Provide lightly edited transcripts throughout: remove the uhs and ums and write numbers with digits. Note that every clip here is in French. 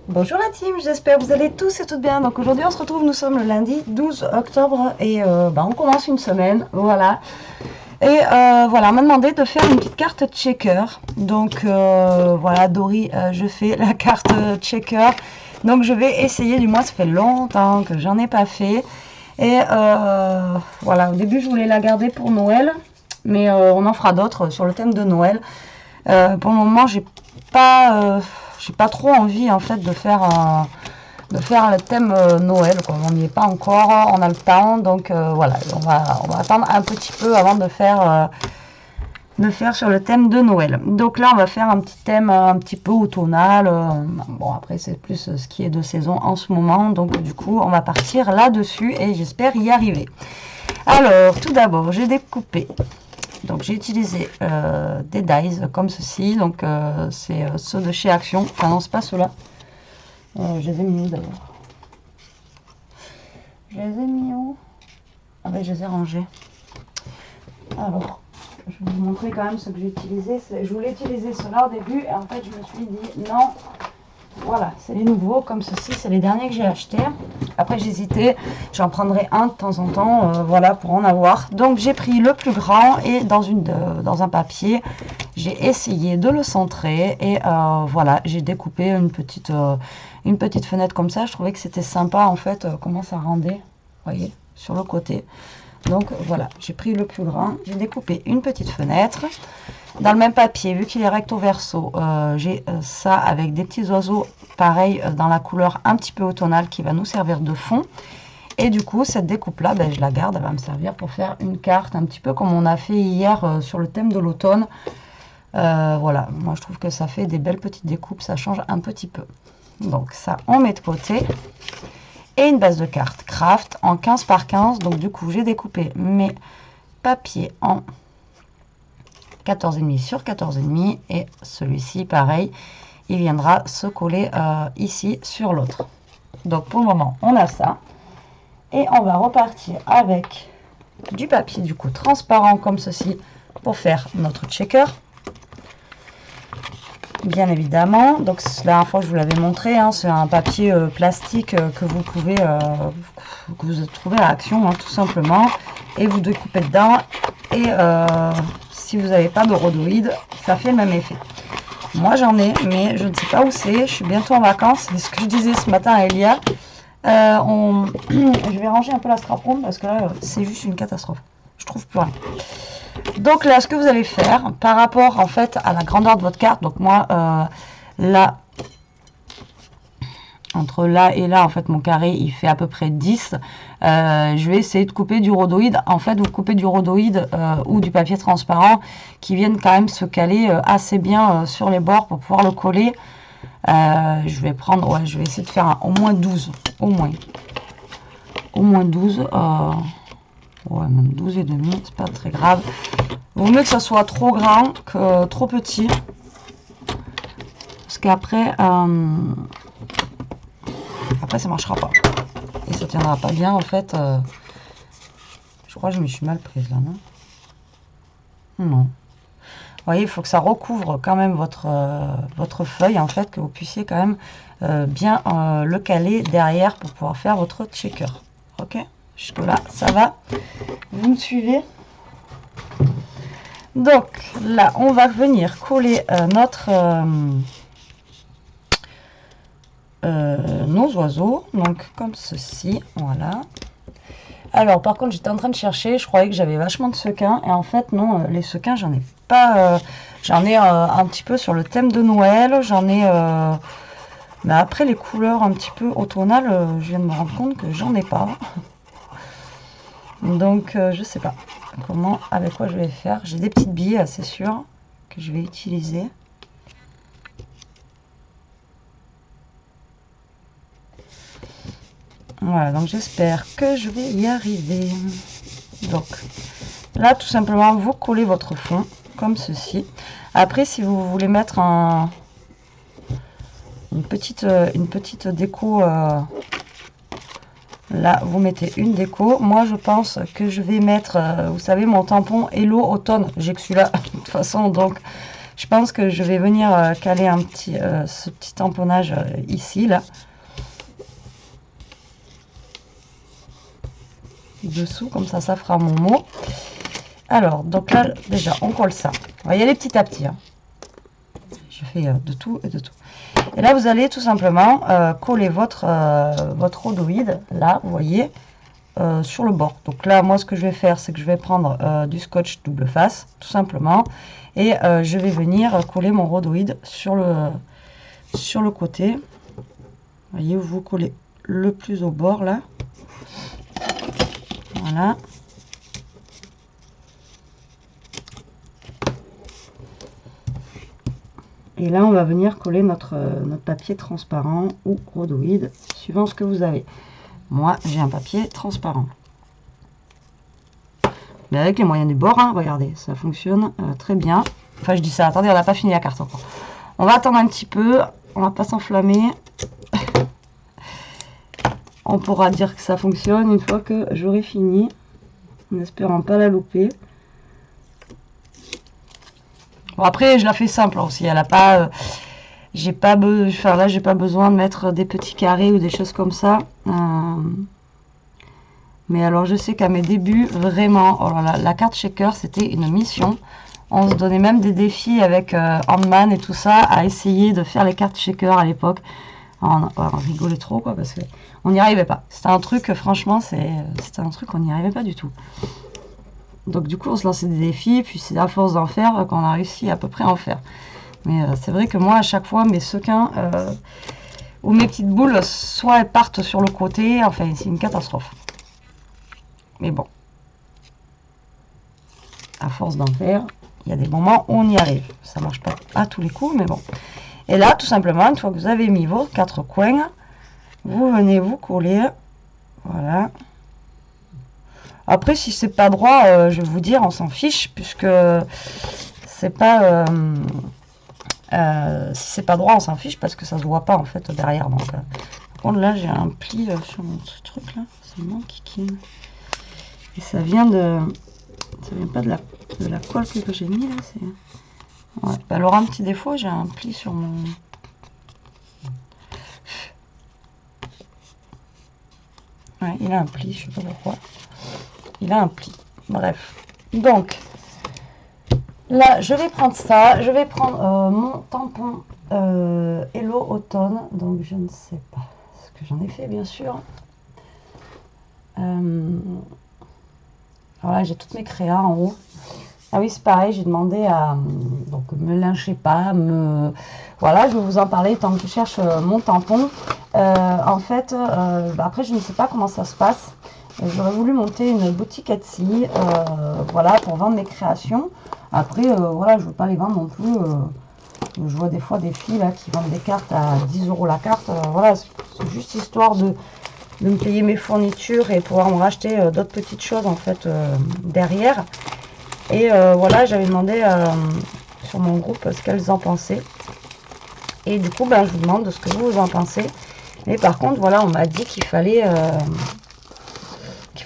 Bonjour la team, j'espère que vous allez tous et toutes bien. Donc aujourd'hui on se retrouve, nous sommes le lundi 12 octobre et on commence une semaine, voilà. Et voilà, on m'a demandé de faire une petite carte checker. Donc voilà, Dory, je fais la carte checker. Donc je vais essayer, du moins ça fait longtemps que j'en ai pas fait. Et voilà, au début je voulais la garder pour Noël, mais on en fera d'autres sur le thème de Noël. Pour le moment, j'ai pas trop envie en fait de faire le thème Noël, quoi. On n'y est pas encore, on a le temps, donc voilà, on va attendre un petit peu avant de faire sur le thème de Noël. Donc là, on va faire un petit thème un petit peu automnal. Bon, après, c'est plus ce qui est de saison en ce moment, donc du coup, on va partir là-dessus et j'espère y arriver. Alors, tout d'abord, j'ai découpé. Donc j'ai utilisé des dies comme ceci, donc c'est ceux de chez Action, enfin non c'est pas ceux-là, je les ai mis où d'ailleurs? Je les ai mis où? Ah ben je les ai rangés. Alors, je vais vous montrer quand même ce que j'ai utilisé, je voulais utiliser ceux-là au début et en fait je me suis dit non, voilà, c'est les nouveaux comme ceci, c'est les derniers que j'ai achetés. Après j'hésitais, j'en prendrai un de temps en temps, voilà, pour en avoir. Donc j'ai pris le plus grand et dans un papier, j'ai essayé de le centrer et voilà, j'ai découpé une petite fenêtre comme ça. Je trouvais que c'était sympa en fait, comment ça rendait, vous voyez, sur le côté. Donc voilà, j'ai pris le plus grand, j'ai découpé une petite fenêtre. Dans le même papier, vu qu'il est recto verso, j'ai ça avec des petits oiseaux, pareil, dans la couleur un petit peu automnale qui va nous servir de fond. Et du coup, cette découpe-là, ben, je la garde, elle va me servir pour faire une carte, un petit peu comme on a fait hier sur le thème de l'automne. Voilà, moi je trouve que ça fait des belles petites découpes, ça change un petit peu. Donc ça, on met de côté. Et une base de cartes craft en 15 par 15. Donc du coup, j'ai découpé mes papiers en 14,5 sur 14,5 et celui-ci pareil, il viendra se coller ici sur l'autre. Donc pour le moment on a ça et on va repartir avec du papier du coup transparent comme ceci pour faire notre checker, bien évidemment. Donc la dernière fois je vous l'avais montré, hein, c'est un papier plastique que vous pouvez que vous trouvez à Action, hein, tout simplement, et vous découpez dedans et si vous n'avez pas de rhodoïde, ça fait le même effet. Moi j'en ai, mais je ne sais pas où c'est. Je suis bientôt en vacances. C'est ce que je disais ce matin à Elia. Je vais ranger un peu la strap room parce que là c'est juste une catastrophe. Je trouve plus rien. Donc là, ce que vous allez faire par rapport en fait à la grandeur de votre carte. Donc moi là, entre là et là, en fait, mon carré, il fait à peu près 10. Je vais essayer de couper du rhodoïde. En fait, vous coupez du rhodoïde ou du papier transparent qui viennent quand même se caler assez bien sur les bords pour pouvoir le coller. Je vais prendre, ouais, je vais essayer de faire au moins 12. Au moins 12. Ouais, même 12 et demi, c'est pas très grave. Vaut mieux que ça soit trop grand que trop petit. Parce qu'après... après ça marchera pas et ça tiendra pas bien en fait. Je crois que je me suis mal prise là, non. Vous voyez, il faut que ça recouvre quand même votre feuille en fait, que vous puissiez quand même bien le caler derrière pour pouvoir faire votre checker. Ok, jusque là ça va, vous me suivez? Donc là on va venir coller nos oiseaux, donc comme ceci, voilà. Alors par contre j'étais en train de chercher, je croyais que j'avais vachement de sequins et en fait non, les sequins j'en ai pas, j'en ai un petit peu sur le thème de Noël, j'en ai mais après les couleurs un petit peu automnales, je viens de me rendre compte que j'en ai pas. Donc je sais pas comment, avec quoi je vais faire. J'ai des petites billes, c'est sûr, que je vais utiliser. Voilà, donc j'espère que je vais y arriver. Donc là, tout simplement, vous collez votre fond comme ceci. Après, si vous voulez mettre une petite déco, là, vous mettez une déco. Moi, je pense que je vais mettre, vous savez, mon tampon Hello Automne. J'ai que celui-là, de toute façon, donc Je pense que je vais venir caler un petit, ce petit tamponnage ici, là. Dessous, comme ça fera mon mot. Alors, donc là, déjà, on colle ça. On va y aller petit à petit. Hein. Je fais de tout et de tout. Et là, vous allez tout simplement coller votre rhodoïde, là, vous voyez, sur le bord. Donc là, moi, ce que je vais faire, c'est que je vais prendre du scotch double face, tout simplement. Et je vais venir coller mon rhodoïde sur le côté. Vous voyez, vous collez le plus au bord, là. Voilà. Et là, on va venir coller notre papier transparent ou rhodoïde, suivant ce que vous avez. Moi, j'ai un papier transparent. Mais avec les moyens du bord, hein, regardez, ça fonctionne très bien. Enfin, je dis ça, attendez, on n'a pas fini la carte encore. On va attendre un petit peu, on va pas s'enflammer. On pourra dire que ça fonctionne une fois que j'aurai fini, en espérant pas la louper. Bon, après, je la fais simple aussi. Elle a pas, j'ai pas besoin de mettre des petits carrés ou des choses comme ça. Mais alors, je sais qu'à mes débuts, vraiment, oh là là, la carte shaker, c'était une mission. On se donnait même des défis avec Handman et tout ça, à essayer de faire les cartes shaker à l'époque. On rigolait trop, quoi, parce que on n'y arrivait pas. C'était un truc, franchement, c'était un truc, on n'y arrivait pas du tout. Donc du coup, on se lançait des défis, puis c'est à force d'en faire qu'on a réussi à peu près à en faire. Mais c'est vrai que moi, à chaque fois, mes sequins ou mes petites boules, soit elles partent sur le côté, enfin, c'est une catastrophe. Mais bon, à force d'en faire, il y a des moments où on y arrive. Ça marche pas à tous les coups, mais bon. Et là, tout simplement, une fois que vous avez mis vos 4 coins, vous venez vous coller. Voilà. Après, si c'est pas droit, je vais vous dire, on s'en fiche, puisque c'est pas... si c'est pas droit, on s'en fiche, parce que ça se voit pas, en fait, derrière. Donc, par contre, là, j'ai un pli sur mon truc, là. C'est mon kikine. Et ça vient de... Ça vient pas de la colle que j'ai mis, là. Ouais. Alors, un petit défaut, j'ai un pli sur mon... Ouais, il a un pli, je sais pas pourquoi. Il a un pli. Bref. Donc, là, je vais prendre ça. Je vais prendre mon tampon Hello Automne. Donc, je ne sais pas ce que j'en ai fait, bien sûr. Alors là, j'ai toutes mes créas en haut. Ah oui, c'est pareil, j'ai demandé à... Donc, me lynchez pas, Voilà, je vais vous en parler tant que je cherche mon tampon. En fait, après, je ne sais pas comment ça se passe. J'aurais voulu monter une boutique Etsy, voilà, pour vendre mes créations. Après, voilà, je ne veux pas les vendre non plus. Je vois des fois des filles là, qui vendent des cartes à 10 € la carte. Voilà, c'est juste histoire de me payer mes fournitures et pouvoir me racheter d'autres petites choses en fait derrière. Et voilà, j'avais demandé sur mon groupe ce qu'elles en pensaient. Et du coup, ben, je vous demande ce que vous en pensez. Mais par contre, voilà, on m'a dit qu'il fallait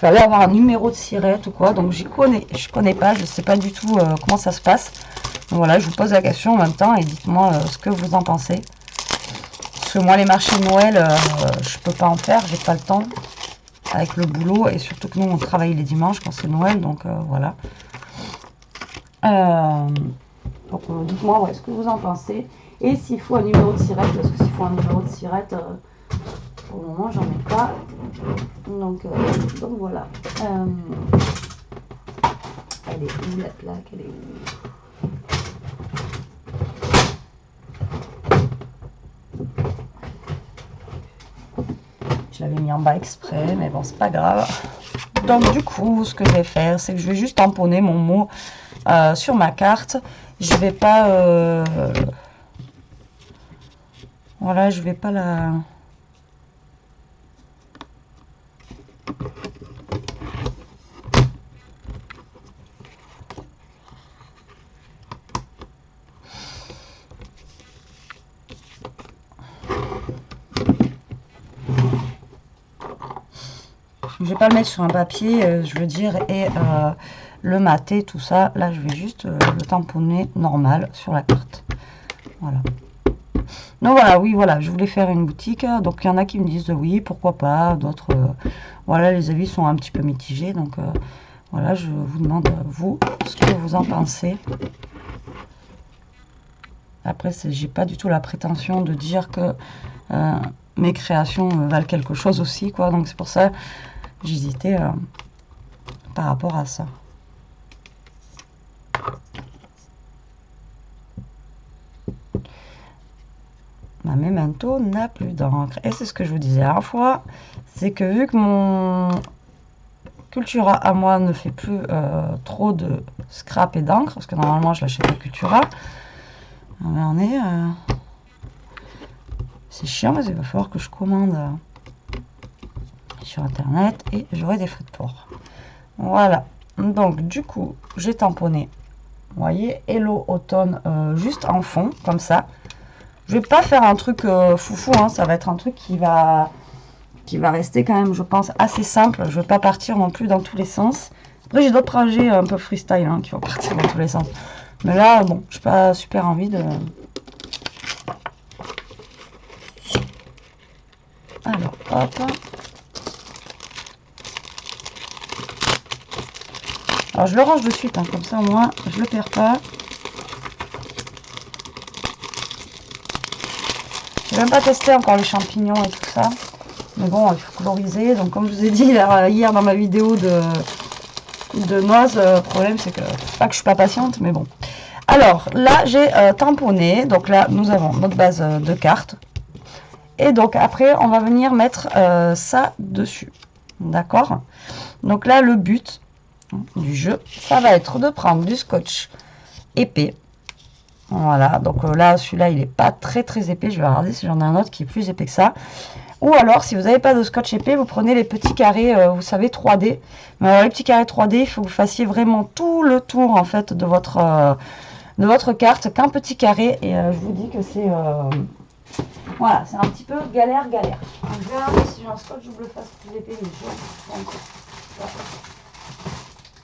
avoir un numéro de sirette ou quoi. Donc je connais pas, je sais pas du tout comment ça se passe. Donc voilà, je vous pose la question en même temps et dites-moi ce que vous en pensez. Parce que moi, les marchés de Noël, je peux pas en faire, j'ai pas le temps avec le boulot. Et surtout que nous, on travaille les dimanches quand c'est Noël, donc voilà. Donc dites-moi ce que vous en pensez. Et s'il faut un numéro de sirette, parce que s'il faut un numéro de sirette, pour le moment j'en ai pas. Donc voilà. Elle est où la plaque? Elle est où? Je l'avais mis en bas exprès, mais bon, c'est pas grave. Donc du coup, ce que je vais faire, c'est que je vais juste tamponner mon mot sur ma carte. Je vais pas... Voilà, je vais pas la... Je vais pas le mettre sur un papier, je veux dire, et le mater, tout ça. Là, je vais juste le tamponner normal sur la carte. Voilà. Donc voilà, oui, voilà, je voulais faire une boutique. Donc il y en a qui me disent oui, pourquoi pas. D'autres, voilà, les avis sont un petit peu mitigés. Donc voilà, je vous demande, vous, ce que vous en pensez. Après, j'ai pas du tout la prétention de dire que mes créations valent quelque chose aussi, quoi. Donc c'est pour ça que j'hésitais par rapport à ça. Ma Memento n'a plus d'encre. Et c'est ce que je vous disais la dernière fois, c'est que vu que mon Cultura à moi ne fait plus trop de scrap et d'encre, parce que normalement je l'achète à Cultura, on est... c'est chiant, mais il va falloir que je commande sur internet et j'aurai des frais de port. Voilà, donc du coup j'ai tamponné, vous voyez, Hello Automne juste en fond, comme ça. Je vais pas faire un truc foufou, hein, ça va être un truc qui va rester quand même, je pense, assez simple. Je vais pas partir non plus dans tous les sens. Après, j'ai d'autres projets un peu freestyle hein, qui vont partir dans tous les sens. Mais là, bon, j'ai pas super envie de... Alors, hop. Alors, je le range de suite, hein, comme ça au moins, je le perds pas. Je n'ai même pas testé encore les champignons et tout ça. Mais bon, il faut coloriser. Donc comme je vous ai dit hier dans ma vidéo de noise, le problème c'est que pas que je suis pas patiente, mais bon. Alors là, j'ai tamponné. Donc là, nous avons notre base de cartes. Et donc après, on va venir mettre ça dessus. D'accord? Donc là, le but du jeu, ça va être de prendre du scotch épais. Voilà, donc là, celui-là, il n'est pas très épais. Je vais regarder si j'en ai un autre qui est plus épais que ça. Ou alors, si vous n'avez pas de scotch épais, vous prenez les petits carrés, vous savez, 3D. Mais alors, les petits carrés 3D, il faut que vous fassiez vraiment tout le tour, en fait, de votre carte qu'un petit carré. Et je vous dis que c'est... voilà, c'est un petit peu galère. Donc, je vais regarder si j'ai un scotch double face plus épais, mais je pas encore.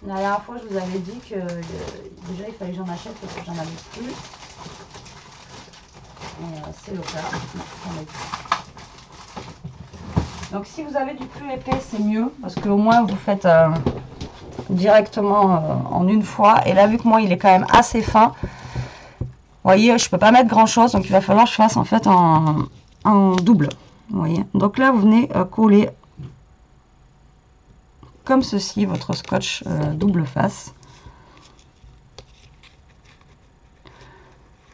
La dernière fois, je vous avais dit que déjà, il fallait que j'en achète parce que j'en avais plus. C'est le cas. Non, donc si vous avez du plus épais, c'est mieux, parce qu'au moins vous faites directement en une fois. Et là, vu que moi, il est quand même assez fin, vous voyez, je peux pas mettre grand chose, donc il va falloir que je fasse en fait en double. Vous voyez, donc là, vous venez coller comme ceci votre scotch double face.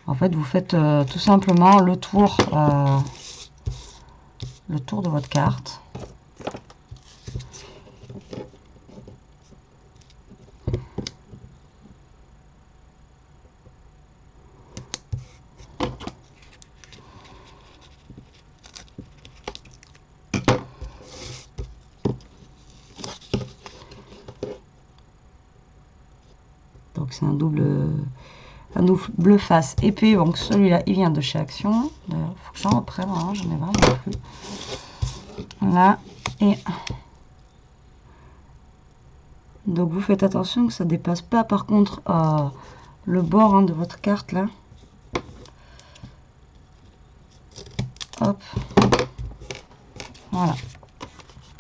En fait, vous faites tout simplement le tour de votre carte. Donc c'est un double face épais. Donc celui-là, il vient de chez Action. D'ailleurs, il faut que j'en reprenne, hein, j'en ai vraiment plus. Là, et donc vous faites attention que ça dépasse pas par contre le bord de votre carte là. Hop, voilà.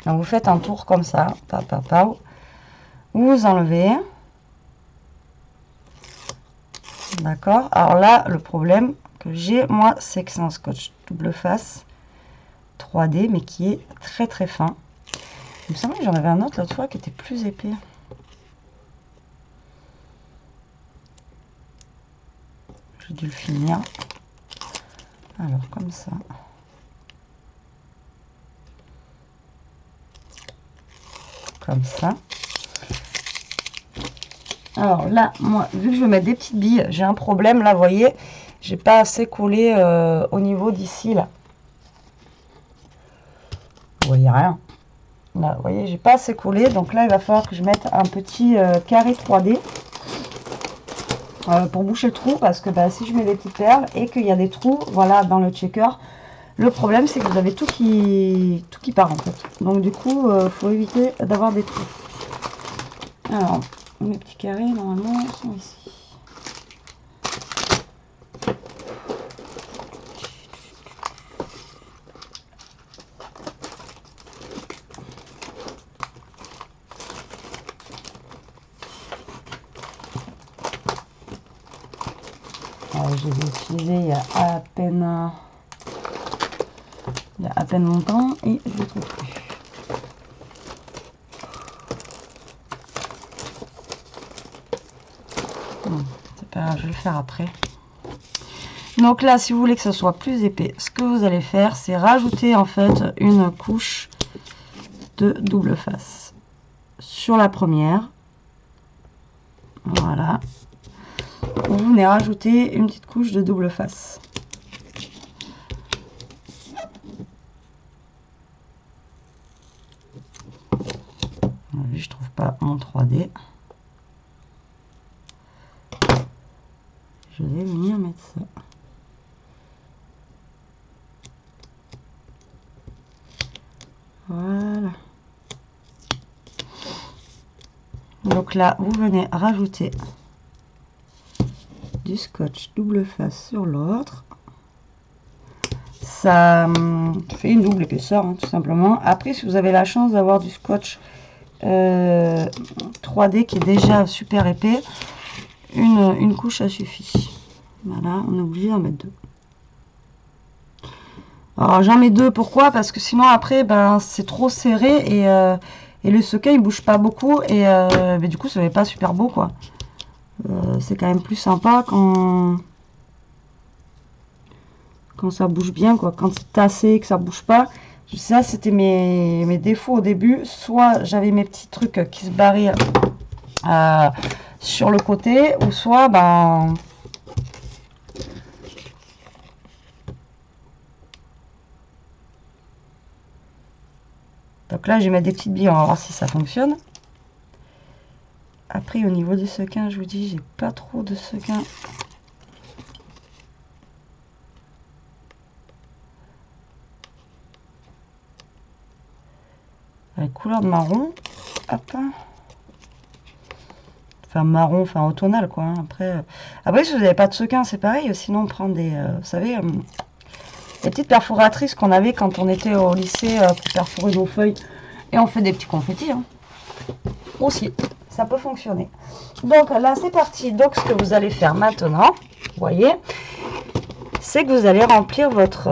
Donc vous faites un tour comme ça, vous enlevez. D'accord. Alors là, le problème que j'ai moi, c'est que c'est un scotch double face 3D, mais qui est très fin. Il me semble que j'en avais un autre l'autre fois qui était plus épais. J'ai dû le finir. Alors comme ça. Comme ça. Alors là, moi, vu que je vais mettre des petites billes, j'ai un problème. Là, vous voyez, j'ai pas assez collé au niveau d'ici, là. Vous voyez rien. Là, vous voyez, j'ai pas assez collé. Donc là, il va falloir que je mette un petit carré 3D pour boucher le trou. Parce que bah, si je mets des petites perles et qu'il y a des trous, voilà, dans le checker, Le problème, c'est que vous avez tout qui part en fait. Donc du coup, faut éviter d'avoir des trous. Alors, mes petits carrés, normalement, sont ici. Je les ai utilisés il y a à peine longtemps et je les trouve plus. Bon, c'est pas grave, je vais le faire après. Donc là, si vous voulez que ça soit plus épais, ce que vous allez faire, c'est rajouter en fait une couche de double face sur la première. Voilà. Vous venez rajouter une petite couche de double face. Je trouve pas mon 3D. Je vais venir mettre ça. Voilà. Donc là, vous venez rajouter du scotch double face sur l'autre. Ça fait une double épaisseur, hein, tout simplement. Après, si vous avez la chance d'avoir du scotch 3D qui est déjà super épais, une couche ça suffit. Voilà, on est obligé d'en mettre 2. Alors j'en mets 2, pourquoi? Parce que sinon après ben c'est trop serré et le sequin il bouge pas beaucoup et mais du coup ça n'est pas super beau quoi. C'est quand même plus sympa quand ça bouge bien quoi, quand c'est tassé que ça bouge pas. Ça c'était mes défauts au début, soit j'avais mes petits trucs qui se barraient sur le côté, ou soit ben donc là je vais mettre des petites billes, on va voir si ça fonctionne. Après au niveau du sequin, je vous dis j'ai pas trop de sequin. Avec couleur de marron, hop. Enfin marron, enfin automnal quoi. Hein. Après si vous n'avez pas de sequin, c'est pareil. Sinon on prend des, vous savez, les petites perforatrices qu'on avait quand on était au lycée pour perforer nos feuilles. Et on fait des petits confettis. Hein. Aussi, ça peut fonctionner. Donc là c'est parti. Donc ce que vous allez faire maintenant, vous voyez, c'est que vous allez remplir votre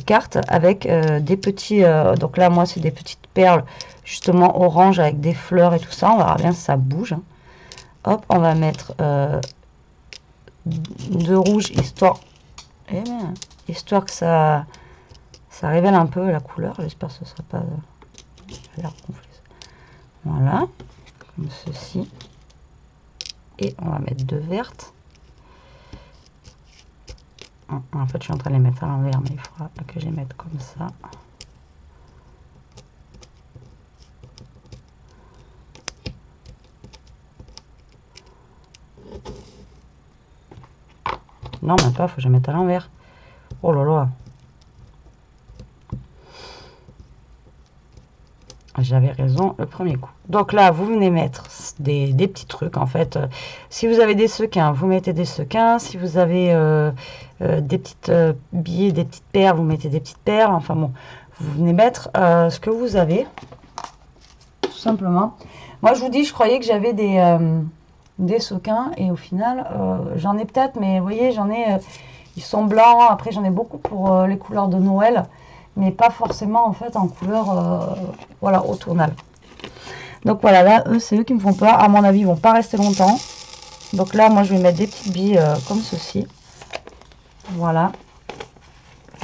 carte avec des petits, donc là moi c'est des petites perles justement orange avec des fleurs et tout ça, on verra bien si ça bouge. Hein. Hop, on va mettre de rouge histoire que ça révèle un peu la couleur, j'espère que ce sera pas l'air confus. Voilà, comme ceci, et on va mettre 2 vertes. En fait, je suis en train de les mettre à l'envers, mais il faudra que je les mette comme ça. Non, même pas, il faut que je les mette à l'envers. Oh là là. J'avais raison le premier coup. Donc là, vous venez mettre des petits trucs, en fait. Si vous avez des sequins, vous mettez des sequins. Si vous avez des petites billes, des petites perles, vous mettez des petites perles. Enfin bon, vous venez mettre ce que vous avez. Tout simplement. Moi, je vous dis, je croyais que j'avais des sequins. Et au final, j'en ai peut-être, mais vous voyez, j'en ai... ils sont blancs. Après, j'en ai beaucoup pour les couleurs de Noël. Mais pas forcément en fait en couleur voilà, automnale. Donc voilà, là eux c'est eux qui me font peur, à mon avis ils vont pas rester longtemps. Donc là moi je vais mettre des petites billes comme ceci, voilà,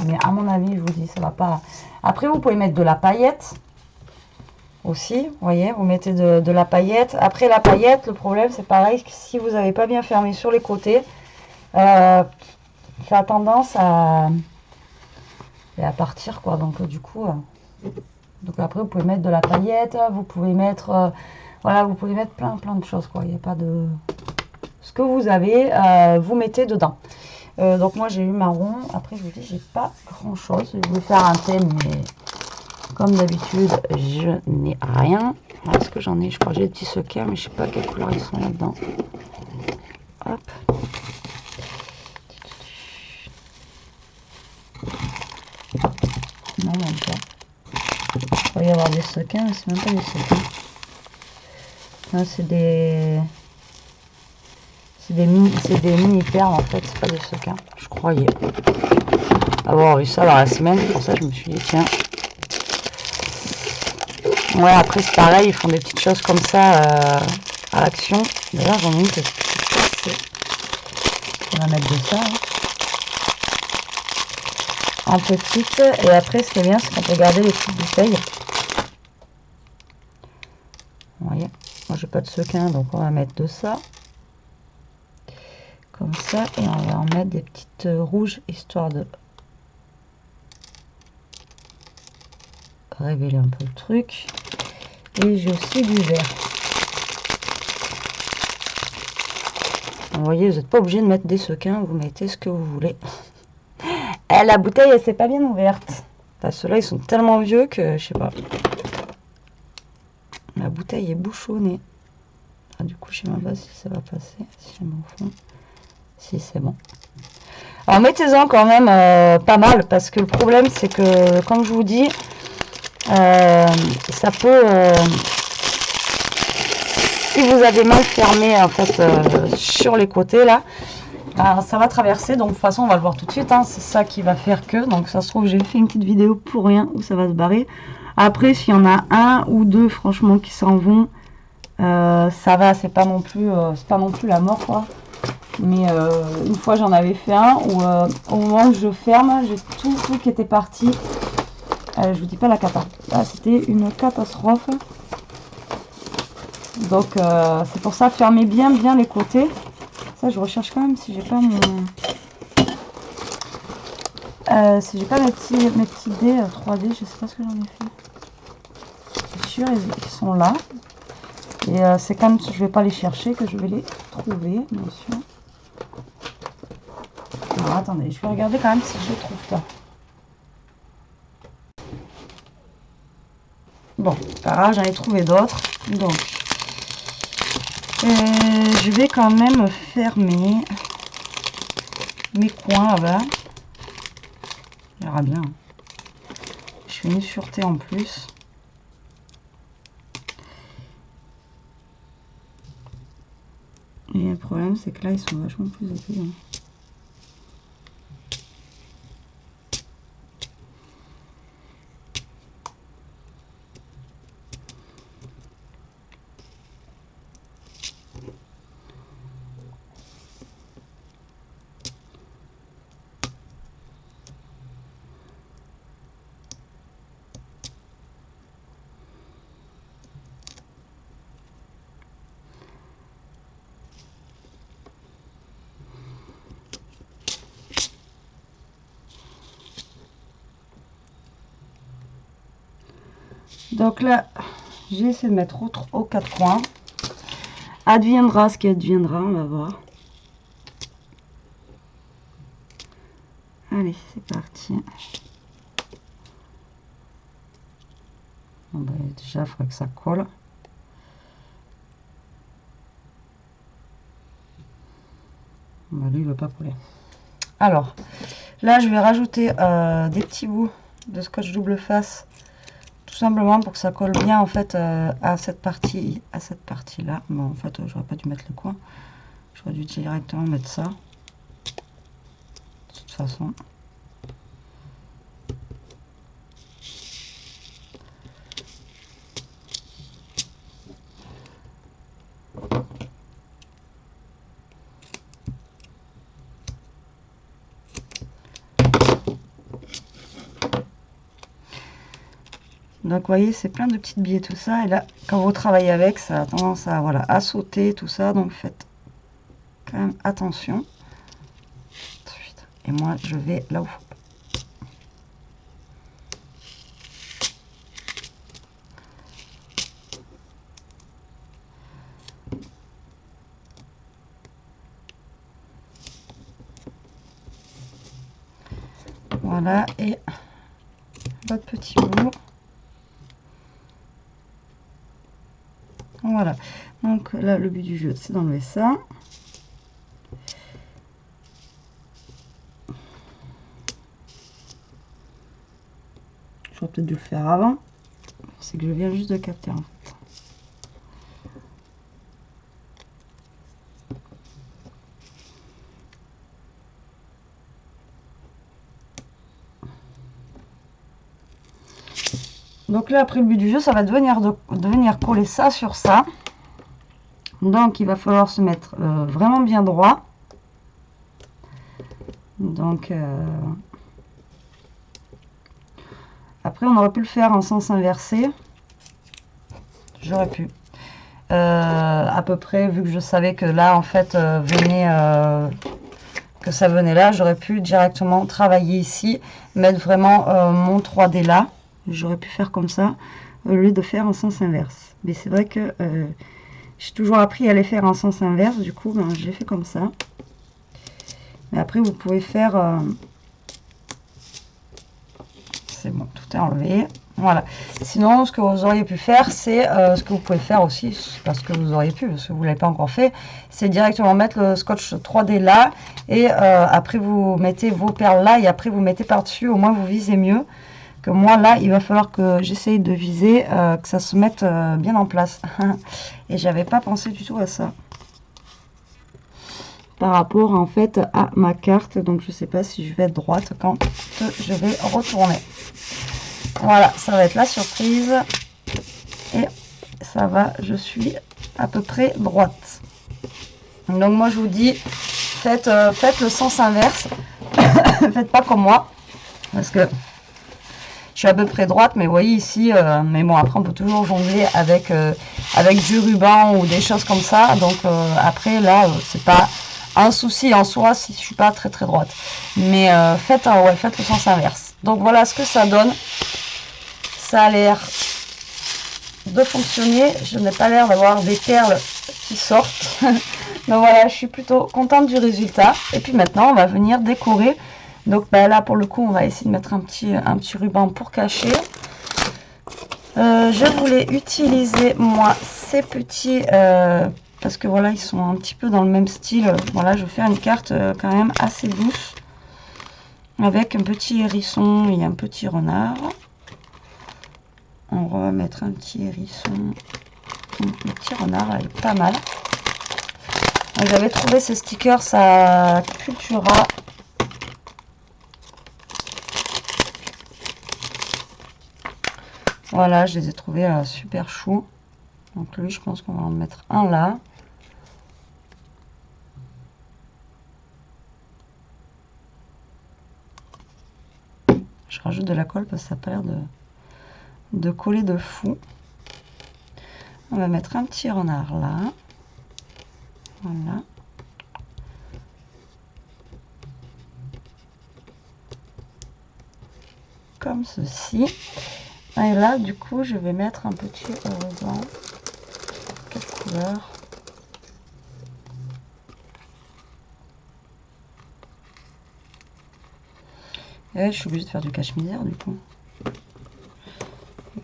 mais à mon avis je vous dis ça va pas. Après vous pouvez mettre de la paillette aussi, vous voyez, vous mettez de la paillette. Après la paillette, le problème c'est pareil, que si vous n'avez pas bien fermé sur les côtés, ça a tendance à partir quoi, donc du coup donc après vous pouvez mettre de la paillette, vous pouvez mettre voilà, vous pouvez mettre plein de choses quoi, il n'y a pas de ce que vous avez, vous mettez dedans. Donc moi j'ai eu marron. Après je vous dis, j'ai pas grand chose. Je vais faire un thème, mais comme d'habitude, je n'ai rien. Est-ce que j'en ai? Je crois que j'ai des petits secars, mais je sais pas quelle couleur ils sont là-dedans. Hop. Non, même pas. Il va y avoir des sequins, mais c'est même pas des sequins. Non, c'est des mini perles en fait, c'est pas des sequins. Je croyais avoir vu ça dans la semaine, pour ça je me suis dit tiens. Ouais, après c'est pareil, ils font des petites choses comme ça à Action. D'ailleurs j'en ai une que je peux passer. On va mettre de ça. Hein. En petite, et après ce qui est bien c'est qu'on peut garder les petites bouteilles. Vous voyez, moi j'ai pas de sequin donc on va mettre de ça. Comme ça, et on va en mettre des petites rouges histoire de révéler un peu le truc. Et j'ai aussi du vert. Vous voyez, vous n'êtes pas obligé de mettre des sequins, vous mettez ce que vous voulez. Et la bouteille, elle s'est pas bien ouverte. Ceux-là, ils sont tellement vieux que je sais pas. La bouteille est bouchonnée. Ah, du coup, je sais même pas si ça va passer. Si je mets au fond. Si, c'est bon. Alors, mettez-en quand même pas mal, parce que le problème, c'est que, comme je vous dis, ça peut... si vous avez mal fermé, en fait, sur les côtés, là, ça va traverser. Donc, de toute façon, on va le voir tout de suite. Hein, c'est ça qui va faire que... Donc, ça se trouve, j'ai fait une petite vidéo pour rien, où ça va se barrer. Après, s'il y en a un ou deux, franchement, qui s'en vont, ça va, c'est pas non plus la mort, quoi. Mais une fois j'en avais fait un où au moment où je ferme, j'ai tout le truc qui était parti. Je vous dis pas la cata. Là c'était une catastrophe. Donc c'est pour ça, fermez bien les côtés. Ça je recherche quand même si j'ai pas mon... si j'ai pas mes petits dés 3D, je sais pas ce que j'en ai fait. Je suis sûre ils sont là. Et c'est quand je vais pas les chercher que je vais les trouver, bien sûr. Alors attendez, je vais regarder quand même si je trouve pas. Bon, pas grave, j'en ai trouvé d'autres. Donc, je vais quand même fermer mes coins là-bas. On verra bien. Je fais une sûreté en plus. Et le problème, c'est que là, ils sont vachement plus épais. Hein. Donc là, j'ai essayé de mettre aux quatre coins. Adviendra ce qui adviendra, on va voir. Allez, c'est parti. Bon, bah, déjà, il faudrait que ça colle. Bah, lui, il ne veut pas coller. Alors, là, je vais rajouter des petits bouts de scotch double face. Tout simplement pour que ça colle bien en fait à cette partie là. Bon en fait j'aurais pas dû mettre le coin, j'aurais dû directement mettre ça de toute façon. Donc vous voyez, c'est plein de petites billes tout ça, et là quand vous travaillez avec, ça a tendance à voilà à sauter tout ça, donc faites quand même attention. Et moi je vais là où faut. Voilà, et l'autre petit bout. Voilà, donc là le but du jeu c'est d'enlever ça. J'aurais peut-être dû le faire avant, c'est que je viens juste de capter en fait. Donc là après le but du jeu ça va devenir coller ça sur ça. Donc il va falloir se mettre vraiment bien droit. Donc après on aurait pu le faire en sens inversé. J'aurais pu. À peu près, vu que je savais que là en fait que ça venait là, j'aurais pu directement travailler ici, mettre vraiment mon 3D là. J'aurais pu faire comme ça au lieu de faire en sens inverse. Mais c'est vrai que j'ai toujours appris à les faire en sens inverse, du coup ben, j'ai fait comme ça. Mais après vous pouvez faire c'est bon, tout est enlevé. Voilà. Sinon, ce que vous auriez pu faire, c'est ce que vous pouvez faire aussi, parce que vous auriez pu, parce que vous ne l'avez pas encore fait, c'est directement mettre le scotch 3D là, et après vous mettez vos perles là, et après vous mettez par-dessus, au moins vous visez mieux. Que moi là, il va falloir que j'essaye de viser, que ça se mette bien en place. Et j'avais pas pensé du tout à ça. Par rapport en fait à ma carte, donc je sais pas si je vais être droite quand je vais retourner. Voilà, ça va être la surprise. Et ça va, je suis à peu près droite. Donc moi je vous dis, faites le sens inverse. Faites pas comme moi. Parce que je suis à peu près droite, mais vous voyez ici, mais bon après on peut toujours jongler avec du ruban ou des choses comme ça. Donc après là, c'est pas un souci en soi si je suis pas très droite. Mais faites le sens inverse. Donc voilà ce que ça donne. Ça a l'air de fonctionner. Je n'ai pas l'air d'avoir des perles qui sortent. Donc voilà, je suis plutôt contente du résultat. Et puis maintenant, on va venir décorer. Donc bah, là, pour le coup, on va essayer de mettre un petit ruban pour cacher. Je voulais utiliser, moi, ces petits... parce que voilà, ils sont un petit peu dans le même style. Voilà, je vais faire une carte quand même assez douce. Avec un petit hérisson et un petit renard. On va mettre un petit hérisson. Le petit renard, elle est pas mal. J'avais trouvé ces stickers à Cultura. Voilà, je les ai trouvés super chou. Donc lui, je pense qu'on va en mettre un là. Je rajoute de la colle parce que ça n'a pas l'air de coller de fou. On va mettre un petit renard là. Voilà. Comme ceci. Et là, du coup, je vais mettre un petit ruban. Quelle couleur? Et je suis obligée de faire du cache-misère, du coup.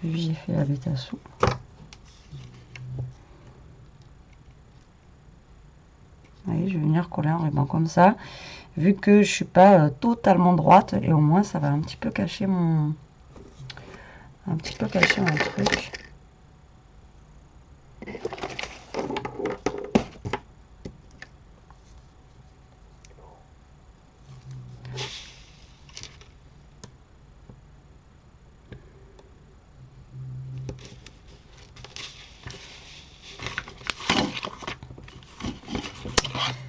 J'ai fait la bêta sous. Voyez, je vais venir coller un ruban comme ça, vu que je suis pas totalement droite, et au moins ça va un petit peu cacher mon truc.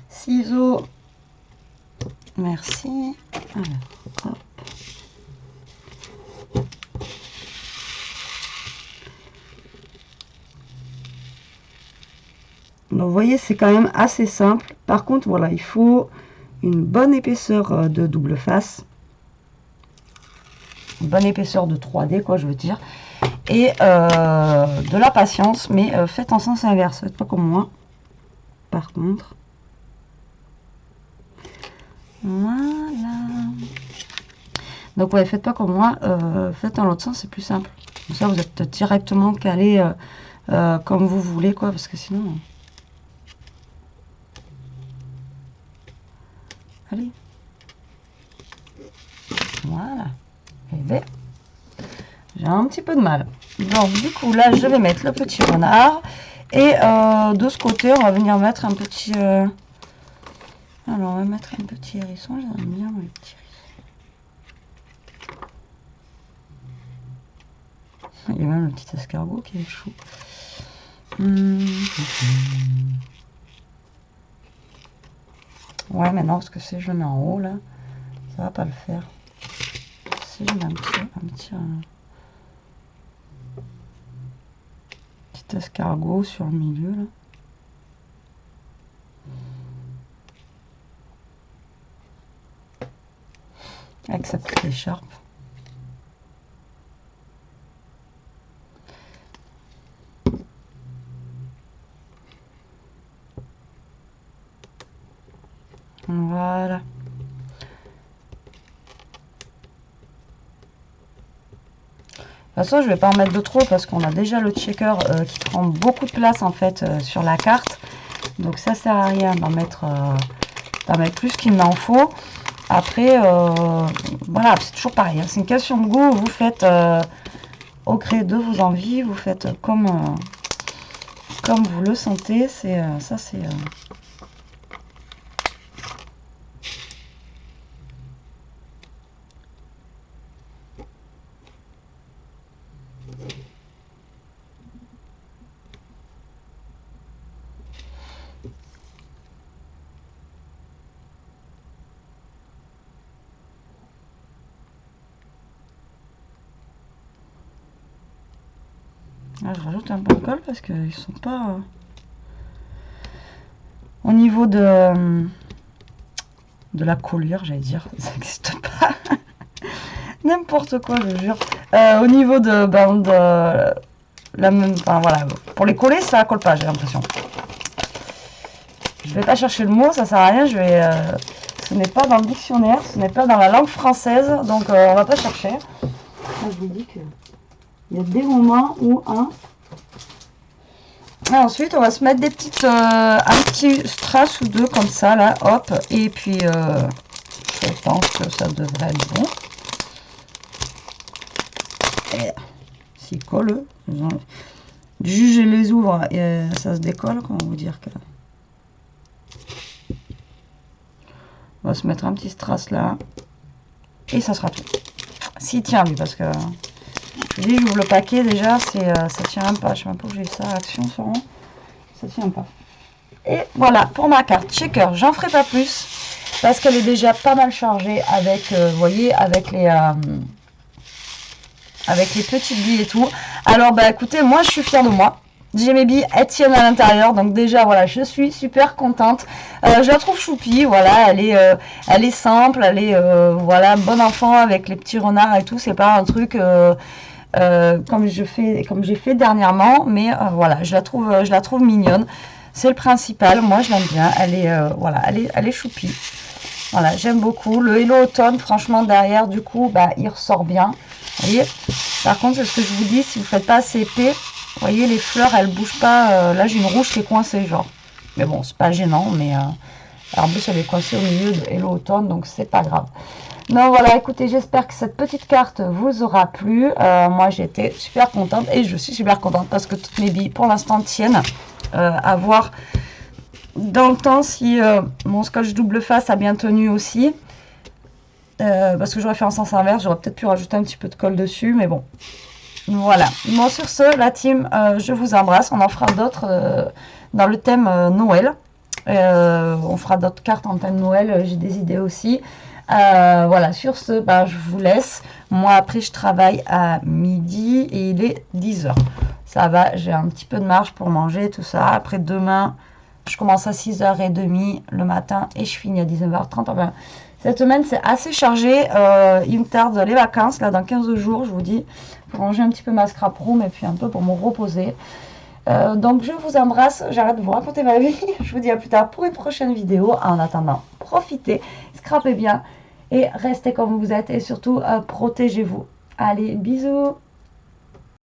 Ciseaux, merci. Alors, hop. Donc vous voyez, c'est quand même assez simple. Par contre, voilà, il faut une bonne épaisseur de double face. Une bonne épaisseur de 3D, quoi, je veux dire. Et de la patience, mais faites en sens inverse. Faites pas comme moi. Par contre. Voilà. Donc ouais, faites pas comme moi, faites dans l'autre sens, c'est plus simple. Comme ça, vous êtes directement calé comme vous voulez, quoi, parce que sinon... Allez. Voilà. Et bien, j'ai un petit peu de mal. Donc du coup, là, je vais mettre le petit renard. Et de ce côté, on va venir mettre un petit... Alors, on va mettre un petit hérisson. J'aime bien les petits hérissons. Il y a même le petit escargot qui est chou. Ouais, mais non, parce que si je le mets en haut, là, ça va pas le faire. Si je mets un petit escargot sur le milieu, là. Avec sa petite écharpe. Voilà. De toute façon, je vais pas en mettre de trop parce qu'on a déjà le checker qui prend beaucoup de place en fait sur la carte. Donc ça sert à rien d'en mettre plus qu'il n'en faut. Après, voilà, c'est toujours pareil. Hein, c'est une question de goût. Vous faites au gré de vos envies. Vous faites comme vous le sentez. C'est ça, c'est... Là, je rajoute un peu de colle parce qu'ils sont pas... Au niveau de la collure, j'allais dire, ça n'existe pas. N'importe quoi, je jure. Au niveau de la même... Enfin, voilà. Pour les coller, ça colle pas, j'ai l'impression. Je vais pas chercher le mot, ça sert à rien. Ce n'est pas dans le dictionnaire, ce n'est pas dans la langue française, donc on va pas chercher. Là, je vous dis que il y a des moments où et ensuite on va se mettre des petites un petit strass ou deux comme ça là, hop, et puis je pense que ça devrait être bon. Et s'il colle, juger les ouvre et ça se décolle, comment vous dire que... On va se mettre un petit strass là. Et ça sera tout. S'il tient lui, parce que... Je dis, j'ouvre le paquet déjà, ça tient même pas. Je sais même pas où j'ai eu ça, action sur moi. Ça tient pas. Et voilà, pour ma carte checker, j'en ferai pas plus. Parce qu'elle est déjà pas mal chargée avec, vous voyez, avec les petites billes et tout. Alors, bah écoutez, moi je suis fière de moi. J'ai mes billes, elles tiennent à l'intérieur, donc déjà voilà, je suis super contente. Je la trouve choupie, voilà, elle est simple, elle est voilà, bon enfant avec les petits renards et tout. C'est pas un truc comme j'ai fait dernièrement, mais voilà, je la trouve mignonne. C'est le principal, moi je l'aime bien. Elle est voilà, elle est choupie. Voilà, j'aime beaucoup. Le Hello Automne, franchement derrière, du coup, bah il ressort bien. Vous voyez. Par contre, c'est ce que je vous dis, si vous ne faites pas assez épais. Vous voyez, les fleurs, elles bougent pas. Là, j'ai une rouge qui est coincée, genre. Mais bon, c'est pas gênant. Mais en plus, elle est coincée au milieu de Hello Automne, donc c'est pas grave. Non, voilà, écoutez, j'espère que cette petite carte vous aura plu. Moi, j'étais super contente et je suis super contente parce que toutes mes billes, pour l'instant, tiennent. À voir dans le temps si mon scotch double face a bien tenu aussi. Parce que j'aurais fait en sens inverse, j'aurais peut-être pu rajouter un petit peu de colle dessus, mais bon. Voilà. Bon, sur ce, la team, je vous embrasse. On en fera d'autres dans le thème Noël. On fera d'autres cartes en thème Noël. J'ai des idées aussi. Voilà. Sur ce, bah, je vous laisse. Moi, après, je travaille à midi et il est 10 h. Ça va, j'ai un petit peu de marge pour manger, tout ça. Après, demain, je commence à 6h30 le matin et je finis à 19h30. Enfin, cette semaine, c'est assez chargé. Il me tarde les vacances, là, dans 15 jours, je vous dis. Pour ranger un petit peu ma scrap room et puis un peu pour me reposer. Donc, je vous embrasse. J'arrête de vous raconter ma vie. Je vous dis à plus tard pour une prochaine vidéo. En attendant, profitez, scrapez bien. et restez comme vous êtes et surtout protégez-vous. Allez, bisous!